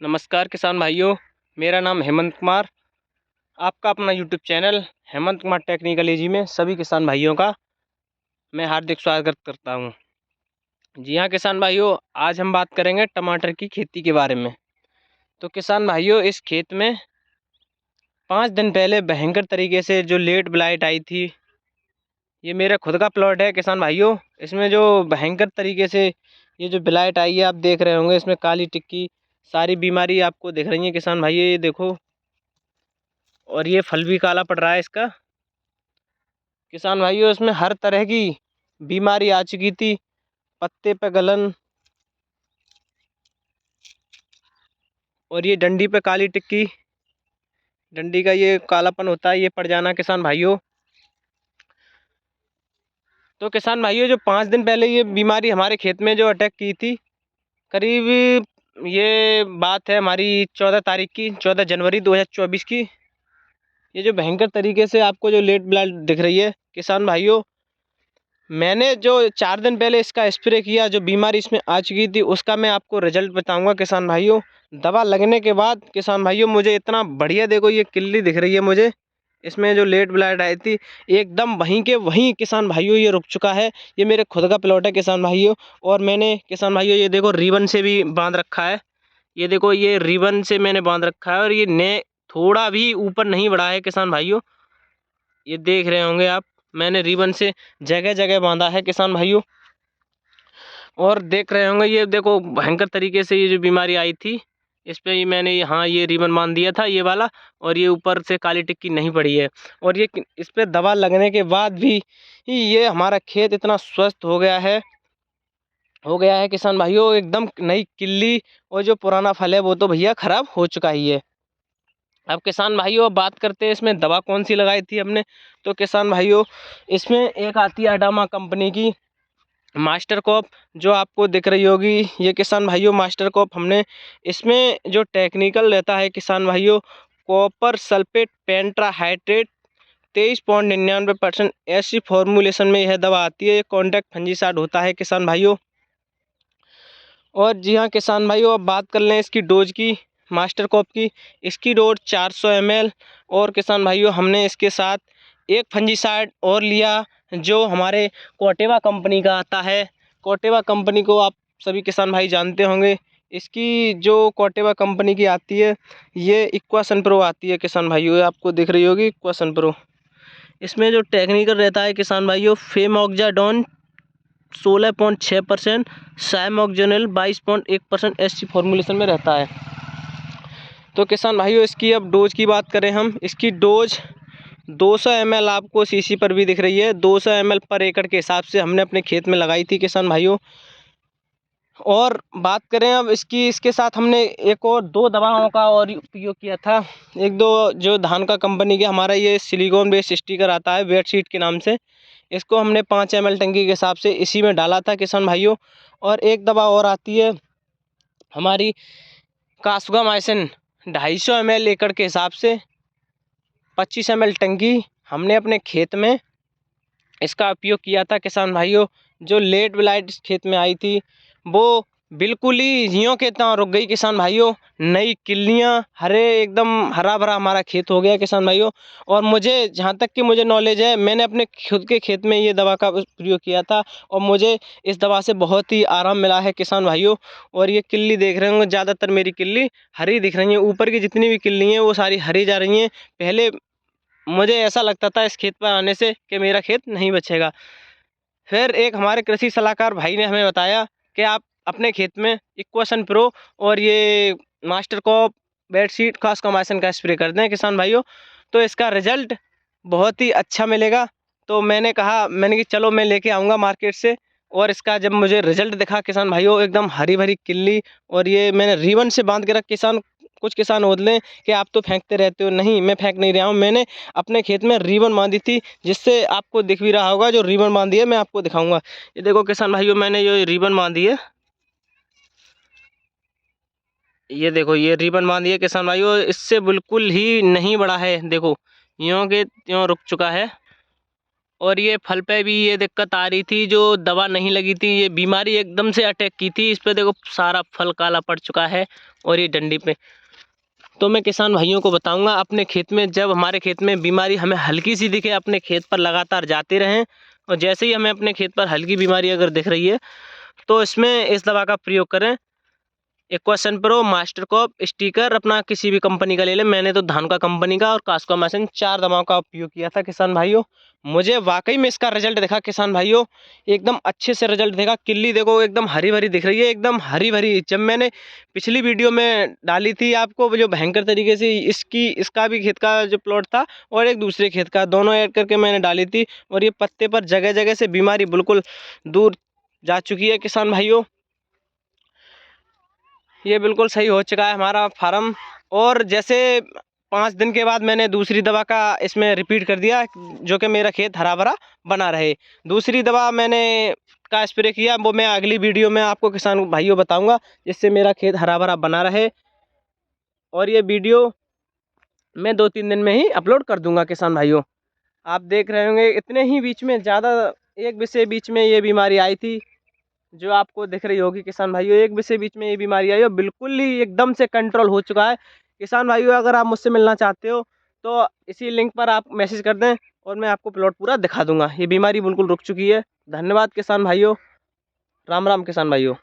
नमस्कार किसान भाइयों, मेरा नाम हेमंत कुमार। आपका अपना YouTube channel Hemant Kumar technical easy में सभी किसान भाइयों का मैं हार्दिक स्वागत करता हूं। जी हाँ किसान भाइयों, आज हम बात करेंगे टमाटर की खेती के बारे में। तो किसान भाइयों, इस खेत में 5 दिन पहले भयंकर तरीके से जो लेट ब्लाइट आई थी, ये मेरा खुद का प्लॉट है किसान भाइयों। इसमें जो भयंकर तरीके से ये जो ब्लाइट आई है, आप देख रहे होंगे, इसमें काली टिक्की सारी बीमारी आपको दिख रही है किसान भाइयों, ये देखो। और ये फल भी काला पड़ रहा है इसका किसान भाइयों। इसमें हर तरह की बीमारी आ चुकी थी, पत्ते पे गलन और ये डंडी पे काली टिक्की, डंडी का ये कालापन होता है, ये पड़ जाना किसान भाइयों। तो किसान भाइयों, जो 5 दिन पहले ये बीमारी हमारे खेत में जो अटैक की थी, करीब ये बात है हमारी 14 तारीख की, 14 जनवरी 2024 की। ये जो भयंकर तरीके से आपको जो लेट ब्लाइट दिख रही है किसान भाइयों, मैंने जो 4 दिन पहले इसका स्प्रे किया, जो बीमारी इसमें आ चुकी थी, उसका मैं आपको रिजल्ट बताऊंगा किसान भाइयों। दवा लगने के बाद किसान भाइयों, मुझे इतना बढ़िया, देखो ये किल्ली दिख रही है मुझे, इसमें जो लेट ब्लाइट आई थी एकदम वहीं के वहीं किसान भाइयों ये रुक चुका है। ये मेरे खुद का प्लॉट है किसान भाइयों। और मैंने किसान भाइयों ये देखो रिबन से भी बांध रखा है, ये देखो ये रिबन से मैंने बांध रखा है, और ये ने थोड़ा भी ऊपर नहीं बढ़ा है किसान भाइयों, ये देख रहे होंगे आप। मैंने रिबन से जगह जगह बांधा है किसान भाइयों। और देख रहे होंगे, ये देखो भयंकर तरीके से ये जो बीमारी आई थी, इस पे ही मैंने यहाँ ये रिबन बांध दिया था, ये वाला। और ये ऊपर से काली टिक्की नहीं पड़ी है। और ये इस पे दवा लगने के बाद भी ये हमारा खेत इतना स्वस्थ हो गया है किसान भाइयों, एकदम नई किल्ली। और जो पुराना फल है वो तो भैया खराब हो चुका ही है। अब किसान भाइयों, अब बात करते हैं इसमें दवा कौन सी लगाई थी हमने। तो किसान भाइयों, इसमें एक आती है अडामा कंपनी की मास्टर कॉप, जो आपको दिख रही होगी ये किसान भाइयों, मास्टर कॉप। हमने इसमें जो टेक्निकल रहता है किसान भाइयों, कॉपर सल्फेट पेंट्राहाइड्रेट 23.99% ऐसी फॉर्मूलेशन में यह दवा आती है। ये कॉन्टैक्ट फंजीसाइड होता है किसान भाइयों। और जी हाँ किसान भाइयों, अब बात कर लें इसकी डोज की, मास्टर कॉप की। इसकी डोज 400 ml। और किसान भाइयों, हमने इसके साथ एक फंजीसाइड और लिया, जो हमारे कोटेवा कंपनी का आता है। कोटेवा कंपनी को आप सभी किसान भाई जानते होंगे। इसकी जो कोटेवा कंपनी की आती है, ये इक्वासन प्रो आती है किसान भाइयों, ये आपको दिख रही होगी इक्वासन प्रो। इसमें जो टेक्निकल रहता है किसान भाइयों, फेमोक्साडोन 16.6%, साइमोक्सिनल 22.1% ऐसी फॉर्मूलेशन में रहता है। तो किसान भाइयों, इसकी अब डोज की बात करें हम, इसकी डोज 200 ml आपको सीसी पर भी दिख रही है, 200 ml पर एकड़ के हिसाब से हमने अपने खेत में लगाई थी किसान भाइयों। और बात करें अब इसकी, इसके साथ हमने एक और 2 दवाओं का और उपयोग किया था। एक दो जो धान का कंपनी का हमारा ये सिलिकॉन बेस्ड स्टिकर आता है बेडशीट के नाम से, इसको हमने 5 ml टंकी के हिसाब से इसी में डाला था किसान भाइयों। और एक दवा और आती है हमारी कास्गामाइसिन 250 ml एकड़ के हिसाब से, 25 ml टंकी हमने अपने खेत में इसका उपयोग किया था किसान भाइयों। जो लेट ब्लाइट खेत में आई थी, वो बिल्कुल ही ज्यों के त्यों रुक गई किसान भाइयों। नई किल्लियाँ, हरे एकदम हरा भरा हमारा खेत हो गया किसान भाइयों। और मुझे जहाँ तक कि मुझे नॉलेज है, मैंने अपने खुद के खेत में ये दवा का प्रयोग किया था, और मुझे इस दवा से बहुत ही आराम मिला है किसान भाइयों। और ये किल्ली देख रहे होंगे, ज़्यादातर मेरी किल्ली हरी दिख रही है, ऊपर की जितनी भी किल्ली हैं वो सारी हरी जा रही हैं। पहले मुझे ऐसा लगता था इस खेत पर आने से कि मेरा खेत नहीं बचेगा। फिर एक हमारे कृषि सलाहकार भाई ने हमें बताया कि आप अपने खेत में इक्वेशन प्रो और ये मास्टर कॉप बेडशीट खास कमासन का स्प्रे कर दें किसान भाइयों, तो इसका रिजल्ट बहुत ही अच्छा मिलेगा। तो मैंने कहा, मैंने कि चलो मैं लेके आऊँगा मार्केट से। और इसका जब मुझे रिजल्ट दिखा किसान भाइयों, एकदम हरी भरी किल्ली, और ये मैंने रिबन से बांध के रख, किसान कुछ किसान बोले कि आप तो फेंकते रहते हो, नहीं मैं फेंक नहीं रहा हूँ, मैंने अपने खेत में रिबन बांधी थी, जिससे आपको दिख भी रहा होगा। जो रिबन बांधी है मैं आपको दिखाऊंगा, ये देखो किसान भाइयों, मैंने ये रिबन बांधी है, ये देखो ये रिबन बांधी है किसान भाइयों, इससे बिल्कुल ही नहीं बढ़ा है, देखो यों के त्यों रुक चुका है। और ये फल पे भी ये दिक्कत आ रही थी, जो दवा नहीं लगी थी, ये बीमारी एकदम से अटैक की थी इस पे। देखो सारा फल काला पड़ चुका है और ये डंडी पे। तो मैं किसान भाइयों को बताऊंगा, अपने खेत में जब हमारे खेत में बीमारी हमें हल्की सी दिखे, अपने खेत पर लगातार जाते रहें, और जैसे ही हमें अपने खेत पर हल्की बीमारी अगर दिख रही है तो इसमें इस दवा का प्रयोग करें। Equation pro, master cop, sticker, अपना किसी भी कंपनी का ले लें। मैंने तो धान का कंपनी का और कास्कोमाइसिन 4 दवाओं का उपयोग किया था किसान भाइयों। मुझे वाकई में इसका रिजल्ट देखा किसान भाइयों, एकदम अच्छे से रिजल्ट देखा। किल्ली देखो एकदम हरी भरी दिख रही है, एकदम हरी भरी। जब मैंने पिछली वीडियो में डाली थी आपको, जो भयंकर तरीके से इसका भी खेत का जो प्लॉट था और एक दूसरे खेत का, दोनों ऐड करके मैंने डाली थी, और ये पत्ते पर जगह जगह से बीमारी बिल्कुल दूर जा चुकी है किसान भाइयों। ये बिल्कुल सही हो चुका है हमारा फार्म। और जैसे 5 दिन के बाद मैंने दूसरी दवा का इसमें रिपीट कर दिया, जो कि मेरा खेत हरा भरा बना रहे। दूसरी दवा मैंने का स्प्रे किया, वो मैं अगली वीडियो में आपको किसान भाइयों बताऊंगा, जिससे मेरा खेत हरा भरा बना रहे। और ये वीडियो मैं 2-3 दिन में ही अपलोड कर दूंगा किसान भाइयों। आप देख रहे होंगे इतने ही बीच में ज़्यादा एक विषय बीच में ये बीमारी आई थी, जो आपको दिख रही होगी किसान भाइयों। एक विषय बीच में ये बीमारी आई हो, बिल्कुल ही एकदम से कंट्रोल हो चुका है किसान भाइयों। अगर आप मुझसे मिलना चाहते हो तो इसी लिंक पर आप मैसेज कर दें और मैं आपको प्लॉट पूरा दिखा दूंगा। ये बीमारी बिल्कुल रुक चुकी है। धन्यवाद किसान भाइयों। राम राम किसान भाइयों।